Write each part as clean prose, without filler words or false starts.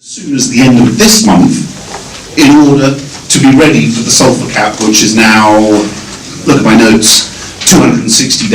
as soon as the end of this month in order to be ready for the sulphur cap, which is now, look at my notes, 268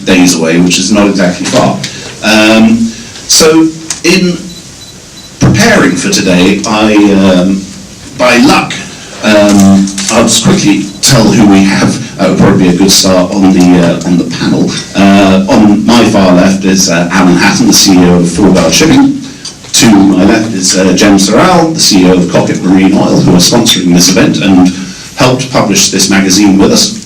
days away, which is not exactly far. So in preparing for today, by luck, I'll just quickly tell who we have. That would probably be a good start on the panel. On my far left is Alan Hatton, the CEO of Foreguard shipping. To my left is Saral, the CEO of Cockett Marine Oil, who are sponsoring this event and helped publish this magazine with us.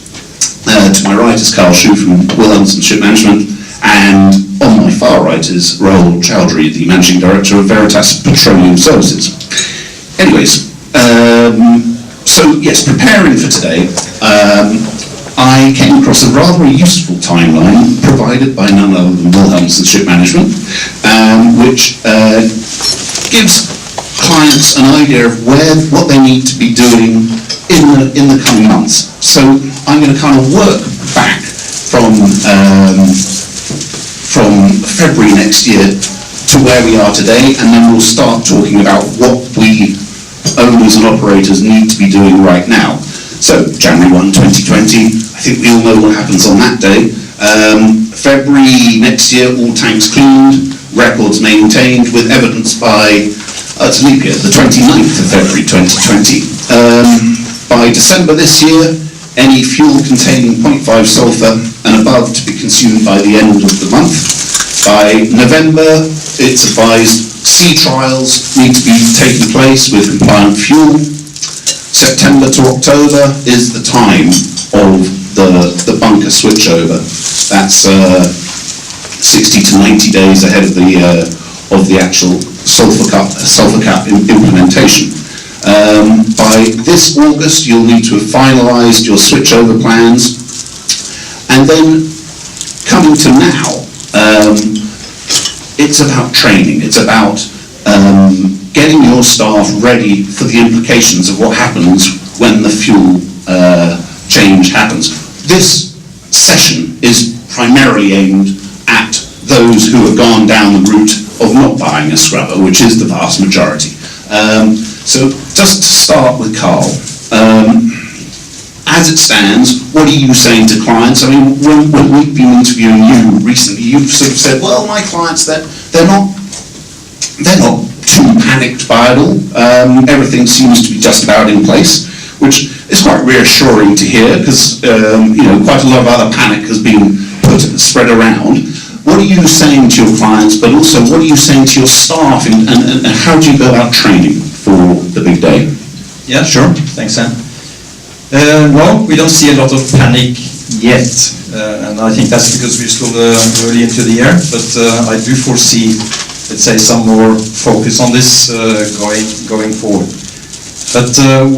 To my right is Schou from Wilhelmsen Ship Management, and on my far right is Rahul, Choudhuri, the Managing Director of Veritas Petroleum Services. Anyways, so yes, preparing for today, I came across a rather useful timeline provided by none other than Wilhelmsen Ship Management, which gives clients an idea of what they need to be doing in the coming months. So I'm going to kind of work back from February next year to where we are today, and then we'll start talking about what we owners and operators need to be doing right now. So January 1, 2020, I think we all know what happens on that day. February next year, all tanks cleaned, records maintained with evidence by, it's leap year, the 29th of February 2020. By December this year, any fuel containing 0.5 sulphur and above to be consumed by the end of the month. By November, it's advised sea trials need to be taking place with compliant fuel. September to October is the time of the bunker switchover. That's 60 to 90 days ahead of the actual sulphur cap implementation. By this August, you'll need to have finalised your switchover plans, and then coming to now, it's about training. It's about getting your staff ready for the implications of what happens when the fuel change happens. This session is primarily aimed at those who have gone down the route of not buying a scrubber, which is the vast majority. So just to start with Carl, as it stands, what are you saying to clients? I mean, when we've been interviewing you recently, you've sort of said, well, my clients, they're not too panicked by it all. Everything seems to be just about in place, which is quite reassuring to hear, because quite a lot of other panic has been spread around. What are you saying to your clients, but also what are you saying to your staff, and how do you go about training for the big day? Yeah, sure. Thanks, Sam. Well, we don't see a lot of panic yet, and I think that's because we're still early into the year, but I do foresee, let's say, some more focus on this going forward. But the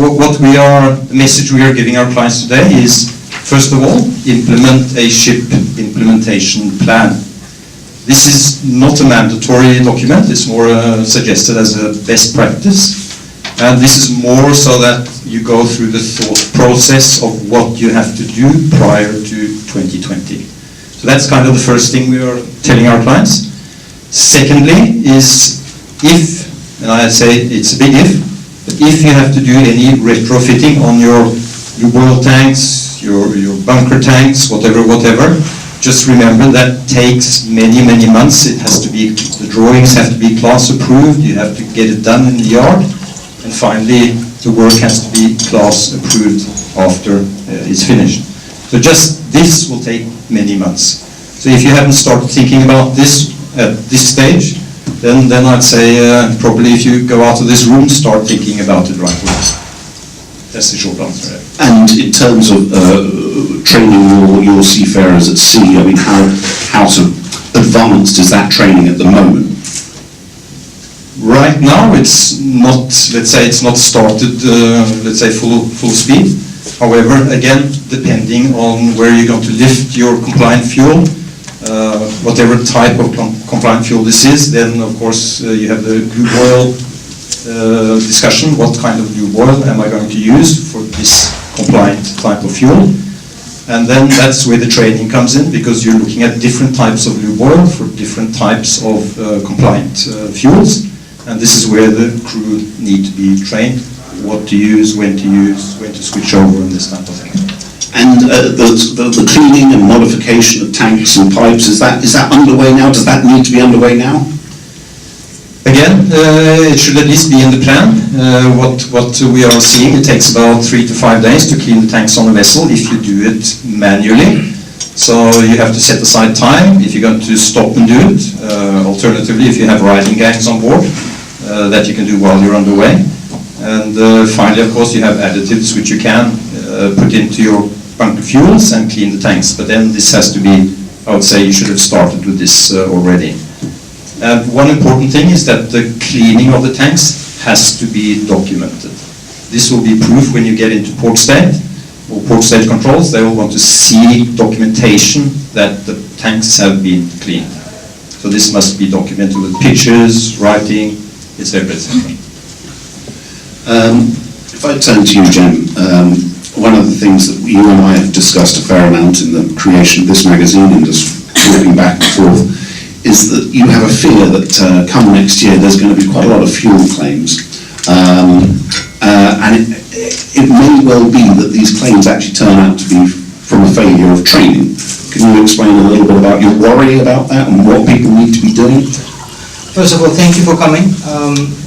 message we are giving our clients today is, first of all, implement a ship implementation plan. This is not a mandatory document, it's more suggested as a best practice. And this is more so that you go through the thought process of what you have to do prior to 2020. So that's kind of the first thing we are telling our clients. Secondly is if, and I say it's a big if, but if you have to do any retrofitting on your oil tanks, your bunker tanks, whatever, just remember that takes many months. It has to be, the drawings have to be class approved, you have to get it done in the yard, and finally the work has to be class approved after it's finished. So just this will take many months. So if you haven't started thinking about this at this stage, then I'd say probably if you go out of this room, start thinking about it right away. That's the short answer. And in terms of training your seafarers at sea, I mean, how sort of advanced is that training at the moment? Right now, it's not. Let's say it's not started. Let's say full speed. However, again, depending on where you're going to lift your compliant fuel, whatever type of compliant fuel this is, then of course you have the lube oil discussion. What kind of lube oil am I going to use for this compliant type of fuel? And then that's where the training comes in, because you're looking at different types of lube oil for different types of compliant fuels. And this is where the crew need to be trained, what to use, when to switch over, and this type of thing. And the cleaning and modification of tanks and pipes, is that underway now? Does that need to be underway now? Again, it should at least be in the plan. What we are seeing, it takes about 3 to 5 days to clean the tanks on a vessel if you do it manually. So you have to set aside time if you're going to stop and do it. Alternatively, if you have riding gangs on board, that you can do while you're underway. And finally, of course, you have additives which you can put into your bunker fuels and clean the tanks. But then this has to be, I would say you should have started with this already. And one important thing is that the cleaning of the tanks has to be documented. This will be proof when you get into port state or port state controls. They will want to see documentation that the tanks have been cleaned. So this must be documented with pictures, writing, etc. etc. If I turn to you, Jem, one of the things that you and I have discussed a fair amount in the creation of this magazine and just talking back and forth is that you have a fear that come next year there's going to be quite a lot of fuel claims. And it may well be that these claims actually turn out to be from a failure of training. Can you explain a little bit about your worry about that and what people need to be doing? First of all, thank you for coming.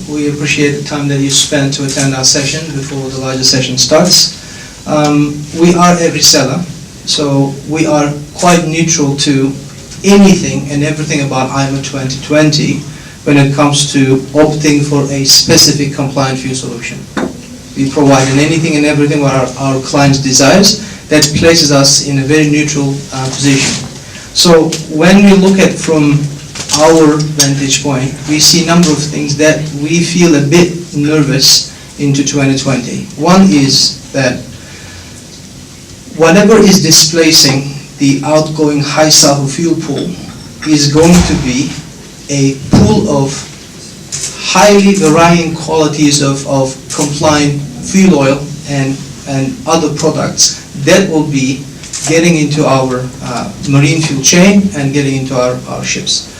We appreciate the time that you spent to attend our session before the larger session starts. We are a reseller, so we are quite neutral to anything and everything about IMO 2020 when it comes to opting for a specific compliant fuel solution. We provide in anything and everything what our clients desires. That places us in a very neutral position. So when we look at from our vantage point, we see a number of things that we feel a bit nervous into 2020. One is that whatever is displacing the outgoing high sulfur fuel pool is going to be a pool of highly varying qualities of compliant fuel oil and other products that will be getting into our marine fuel chain and getting into our ships.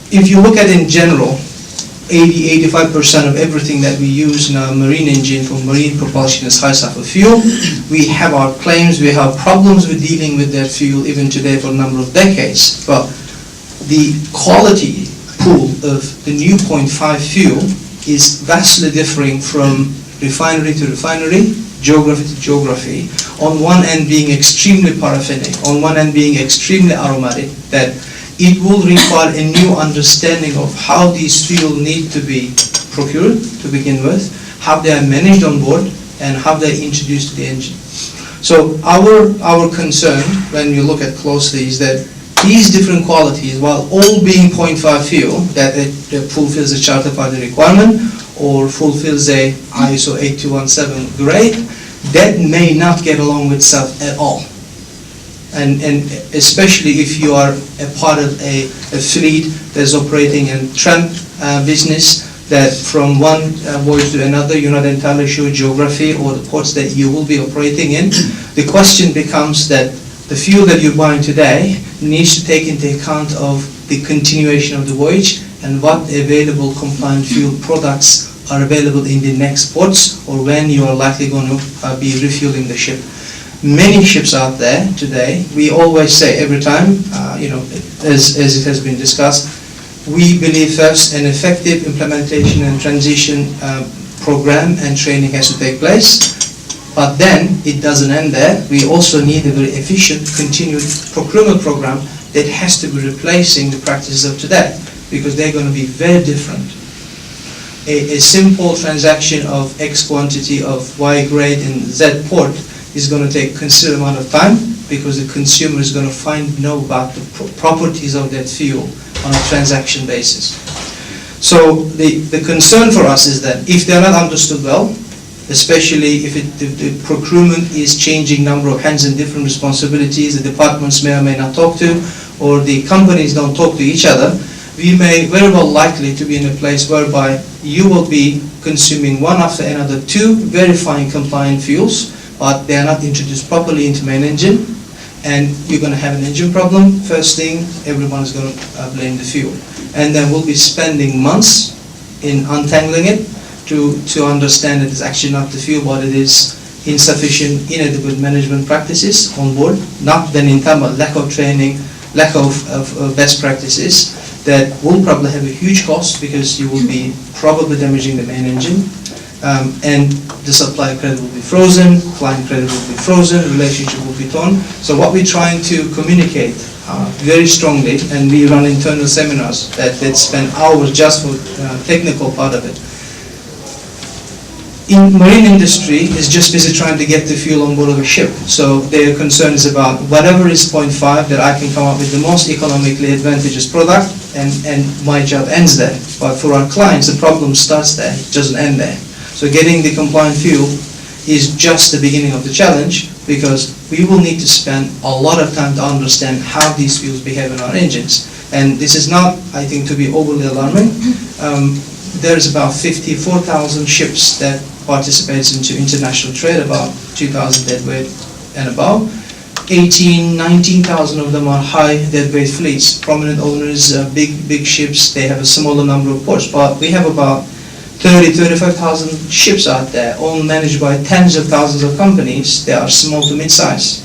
If you look at in general, 80-85% of everything that we use in our marine engine for marine propulsion is high sulfur fuel. We have our claims, we have problems with dealing with that fuel even today for a number of decades. But the quality pool of the new 0.5 fuel is vastly differing from refinery to refinery, geography to geography. On one end being extremely paraffinic, on one end being extremely aromatic, that it will require a new understanding of how these fuels need to be procured to begin with, how they are managed on board, and how they are introduced to the engine. So our concern, when you look at closely, is that these different qualities, while all being 0.5 fuel, that it fulfills the charter party requirement or fulfills a ISO 8217 grade, that may not get along with SAF at all. And especially if you are a part of a fleet that's operating in tramp business, that from one voyage to another, you're not entirely sure geography or the ports that you will be operating in. The question becomes that the fuel that you're buying today needs to take into account of the continuation of the voyage and what available compliant fuel products are available in the next ports or when you are likely going to be refueling the ship. Many ships out there today, we always say every time, as it has been discussed, we believe first an effective implementation and transition program and training has to take place. But then it doesn't end there. We also need a very efficient continued procurement program that has to be replacing the practices of today because they're going to be very different. A simple transaction of X quantity of Y grade in Z port is going to take a considerable amount of time because the consumer is going to know about the properties of that fuel on a transaction basis. So the concern for us is that if they're not understood well, especially if the procurement is changing number of hands and different responsibilities, the departments may or may not talk to, or the companies don't talk to each other, we may very well likely to be in a place whereby you will be consuming one after another two very fine compliant fuels, but they are not introduced properly into main engine, and you're going to have an engine problem. First thing, everyone is going to blame the fuel. And then we'll be spending months in untangling it to understand that it's actually not the fuel, but it is insufficient, inadequate management practices on board, not then in terms of lack of training, lack of best practices, that will probably have a huge cost because you will be probably damaging the main engine, and the supply credit will be frozen, client credit will be frozen, relationship will be torn. So what we're trying to communicate very strongly, and we run internal seminars that spend hours just for technical part of it. In marine industry is just busy trying to get the fuel on board of a ship. So their concern is about whatever is 0.5 that I can come up with the most economically advantageous product, and my job ends there. But for our clients, the problem starts there, it doesn't end there. So getting the compliant fuel is just the beginning of the challenge, because we will need to spend a lot of time to understand how these fuels behave in our engines. And this is not, I think, to be overly alarming. There's about 54,000 ships that participates into international trade, about 2,000 deadweight and above. 19,000 of them are high deadweight fleets. Prominent owners, big ships, they have a smaller number of ports, but we have about 35,000 ships out there, all managed by tens of thousands of companies. They are small to mid-size.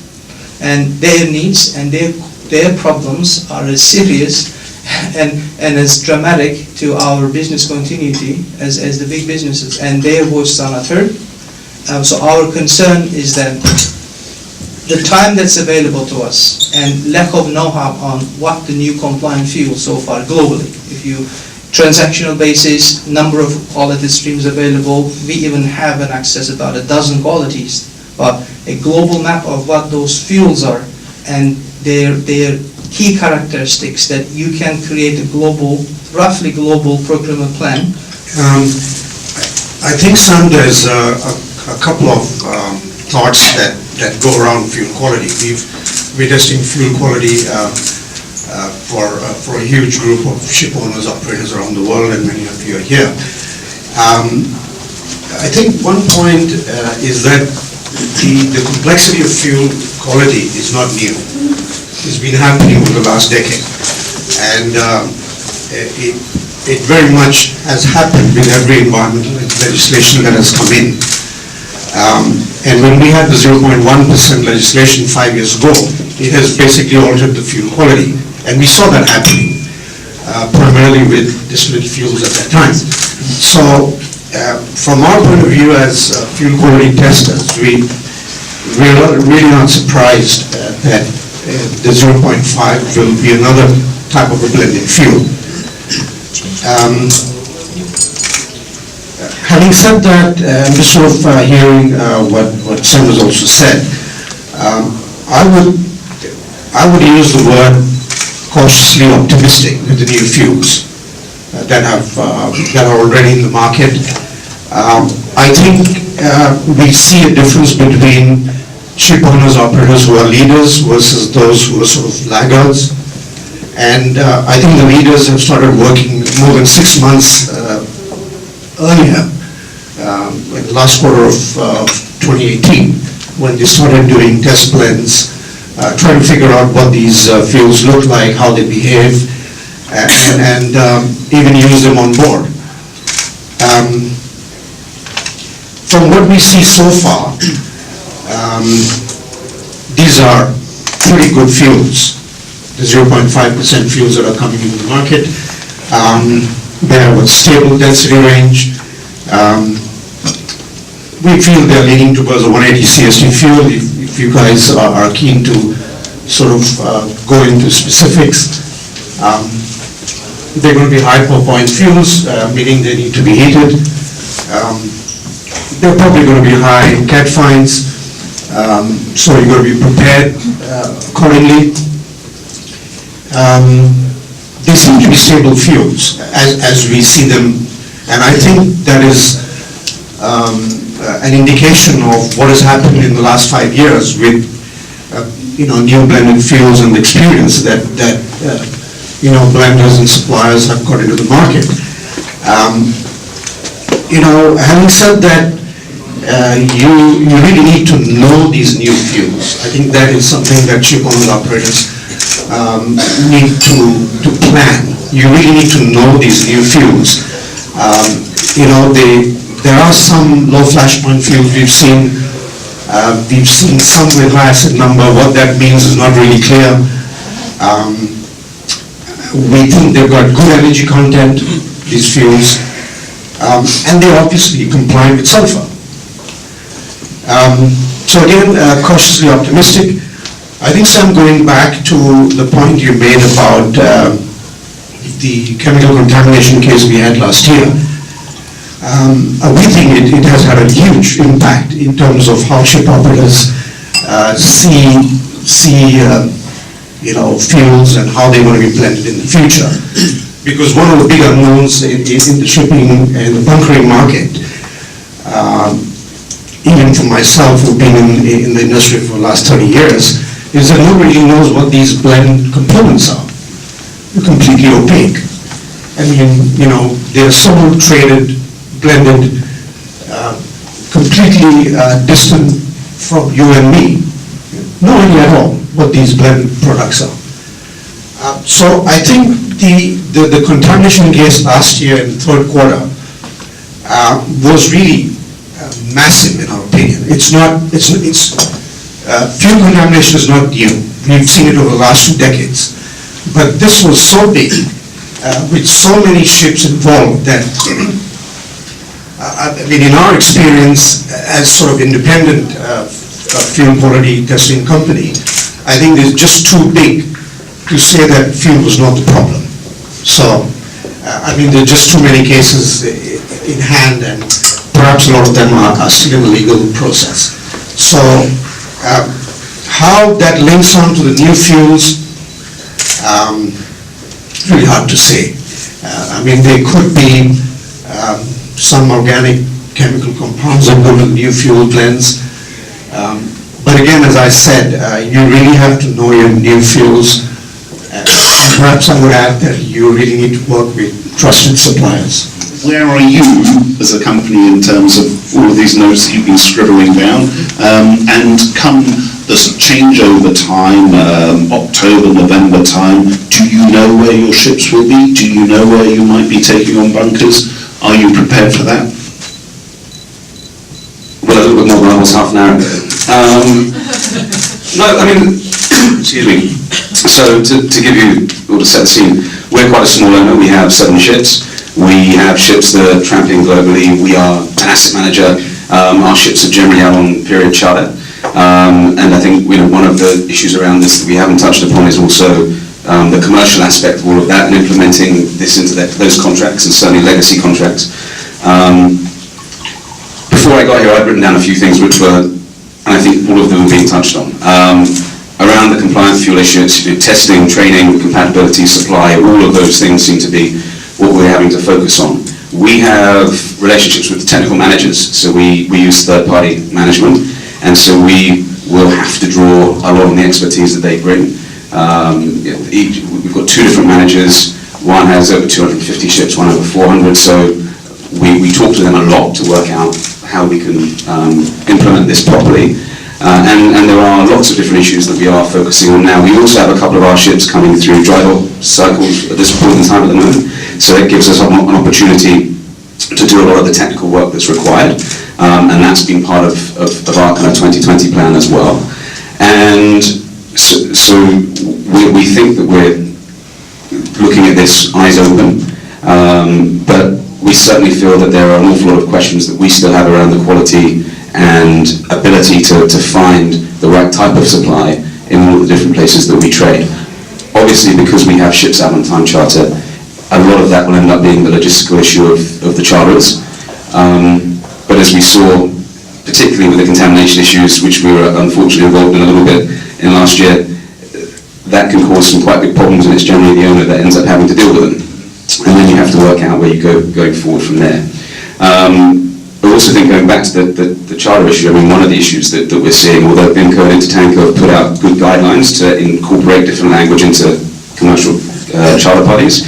And their needs and their problems are as serious and as dramatic to our business continuity as the big businesses, and their voices are not heard. So our concern is that the time that's available to us and lack of know-how on what the new compliant fuel so far globally, if you transactional basis, number of quality streams available, we even have an access about a dozen qualities, but a global map of what those fuels are and their key characteristics, that you can create a global, roughly global procurement plan. I think, Sam, there's a couple of thoughts that go around fuel quality. We're testing fuel quality for a huge group of ship owners, operators around the world, and many of you are here. I think one point is that the complexity of fuel quality is not new. It's been happening over the last decade, and it very much has happened with every environmental legislation that has come in. And when we had the 0.1% legislation 5 years ago, it has basically altered the fuel quality, and we saw that happening primarily with distillate fuels at that time. So from our point of view as fuel quality testers, we're really not surprised that the 0.5 will be another type of a blended fuel. Having said that, I'm just sort of hearing what Sam has also said. I would use the word cautiously optimistic with the new fuels that are already in the market. I think we see a difference between ship owners, operators who are leaders versus those who are sort of laggards. And I think the leaders have started working more than 6 months earlier, like the last quarter of 2018, when they started doing test blends, trying to figure out what these fuels look like, how they behave, and even use them on board. From what we see so far, these are pretty good fuels. The 0.5% fuels that are coming into the market. They have a stable density range. We feel they're leaning towards a 180 CST fuel. If you guys are keen to sort of go into specifics, they're going to be high per point fuels, meaning they need to be heated. They're probably going to be high in cat fines, so you're going to be prepared accordingly. They seem to be stable fuels as we see them, and I think that is an indication of what has happened in the last 5 years with new blended fuels and the experience that blenders and suppliers have got into the market. Having said that, you really need to know these new fuels. I think that is something that ship owners, operators need to plan. You really need to know these new fuels. You know, there are some low flash point fuels we've seen some with high acid number. What that means is not really clear. We think they've got good energy content, these fuels, and they're obviously compliant with sulfur. So again, cautiously optimistic. I think, Sam, going back to the point you made about the chemical contamination case we had last year, we think it has had a huge impact in terms of how ship operators see fuels and how they're going to be blended in the future. Because one of the big unknowns in the shipping and the bunkering market, even for myself who've been in the industry for the last 30 years, is that nobody really knows what these blend components are. They're completely opaque. I mean, they're sold, traded, blended, completely distant from you and me. No idea at all what these blended products are. So I think the contamination case last year in the third quarter was really massive in our opinion. Fuel contamination is not new. We've seen it over the last 2 decades. But this was so big, with so many ships involved, that in our experience as sort of independent fuel quality testing company, I think it's just too big to say that fuel was not the problem. So, there are just too many cases in hand, and perhaps a lot of them are still in the legal process. So, how that links on to the new fuels, really hard to say. There could be some organic chemical compounds that go to the new fuel blends. But again, as I said, you really have to know your new fuels. Perhaps I would add that you really need to work with trusted suppliers. Where are you as a company in terms of all of these notes that you've been scribbling down? And come the changeover time, October, November time, do you know where your ships will be? Do you know where you might be taking on bunkers? Are you prepared for that? Well, a little bit more than I was half an hour ago. Excuse me. So to give you, or to set the scene, we're quite a small owner. We have 7 ships. We have ships that are tramping globally. We are an asset manager. Our ships are generally out on period charter. And I think one of the issues around this that we haven't touched upon is also the commercial aspect of all of that and implementing this into those contracts, and certainly legacy contracts. Before I got here, I'd written down a few things which were, and I think all of them are being touched on. Around the compliant fuel issues, testing, training, compatibility, supply, all of those things seem to be what we're having to focus on. We have relationships with the technical managers, so we use third-party management, and so we will have to draw a lot on the expertise that they bring. We've got 2 different managers. One has over 250 ships, one over 400, so we talk to them a lot to work out how we can implement this properly. And there are lots of different issues that we are focusing on now. We also have a couple of our ships coming through dry dock cycles at this point in time at the moment, so it gives us an opportunity to do a lot of the technical work that's required, and that's been part of our kind of 2020 plan as well. And so we think that we're looking at this eyes open, but we certainly feel that there are an awful lot of questions that we still have around the quality and ability to find the right type of supply in all of the different places that we trade. Obviously, because we have ships out on time charter, a lot of that will end up being the logistical issue of the charterers. But as we saw, particularly with the contamination issues, which we were unfortunately involved in a little bit in last year, that can cause some quite big problems, and it's generally the owner that ends up having to deal with them. And then you have to work out where you go going forward from there. I also think, going back to the charter issue, one of the issues that we're seeing, although BIMCO and Intertanko have put out good guidelines to incorporate different language into commercial charter parties,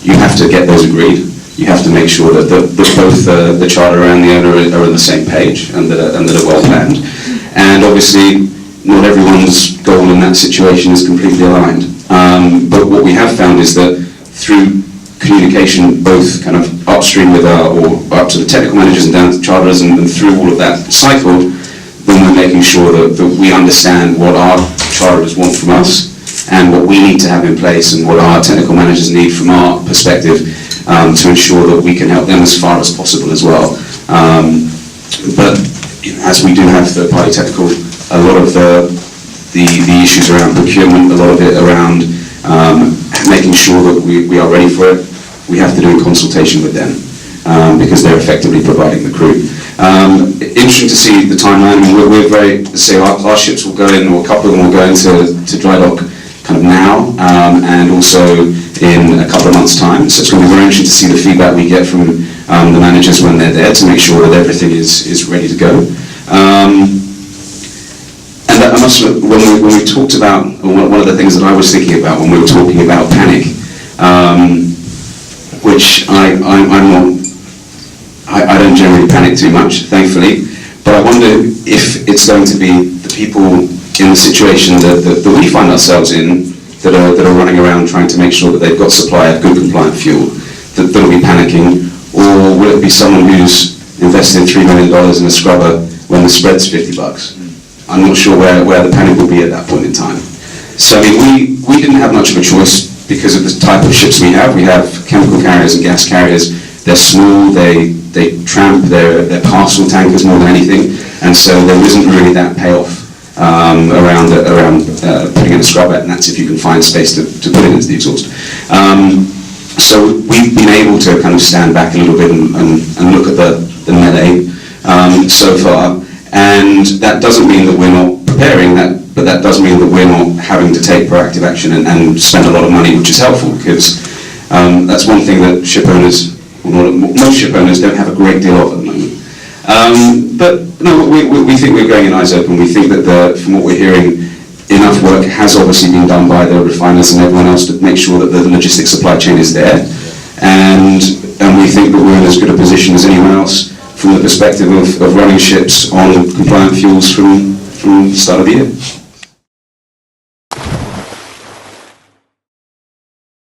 you have to get those agreed. You have to make sure that both the charter and the owner are on the same page and that are well planned. And obviously, not everyone's goal in that situation is completely aligned. But what we have found is that through communication both kind of upstream with or up to the technical managers and down to charterers and through all of that cycle, then we're making sure that we understand what our charterers want from us and what we need to have in place and what our technical managers need from our perspective to ensure that we can help them as far as possible as well. But as we do have third-party technical, a lot of the issues around procurement, a lot of it around making sure that we are ready for it, we have to do in consultation with them because they're effectively providing the crew. Interesting to see the timeline. I mean, we're very, say our ships will go in, or a couple of them will go into dry dock kind of now and also in a couple of months' time. So it's going to be very interesting to see the feedback we get from the managers when they're there to make sure that everything is ready to go. And that, I must admit, when we talked about, one of the things that I was thinking about when we were talking about panic, which I don't generally panic too much, thankfully, but I wonder if it's going to be the people in the situation that we find ourselves in that are running around trying to make sure that they've got supply of good compliant fuel that'll be panicking, or will it be someone who's invested $3 million in a scrubber when the spread's $50? I'm not sure where the panic will be at that point in time. So I mean, we didn't have much of a choice because of the type of ships we have. We have chemical carriers and gas carriers. They're small, they tramp, they're parcel tankers more than anything, and so there isn't really that payoff around putting in a scrubber, and that's if you can find space to put it into the exhaust. So we've been able to kind of stand back a little bit and look at the melee so far, and that doesn't mean that we're not preparing that, but that does mean that we're not having to take proactive action and spend a lot of money, which is helpful, because that's one thing that ship owners, most ship owners don't have a great deal of at the moment. But no, we think we're going in eyes open. We think that from what we're hearing, enough work has obviously been done by the refiners and everyone else to make sure that the logistics supply chain is there. And we think that we're in as good a position as anyone else from the perspective of running ships on compliant fuels from the start of the year.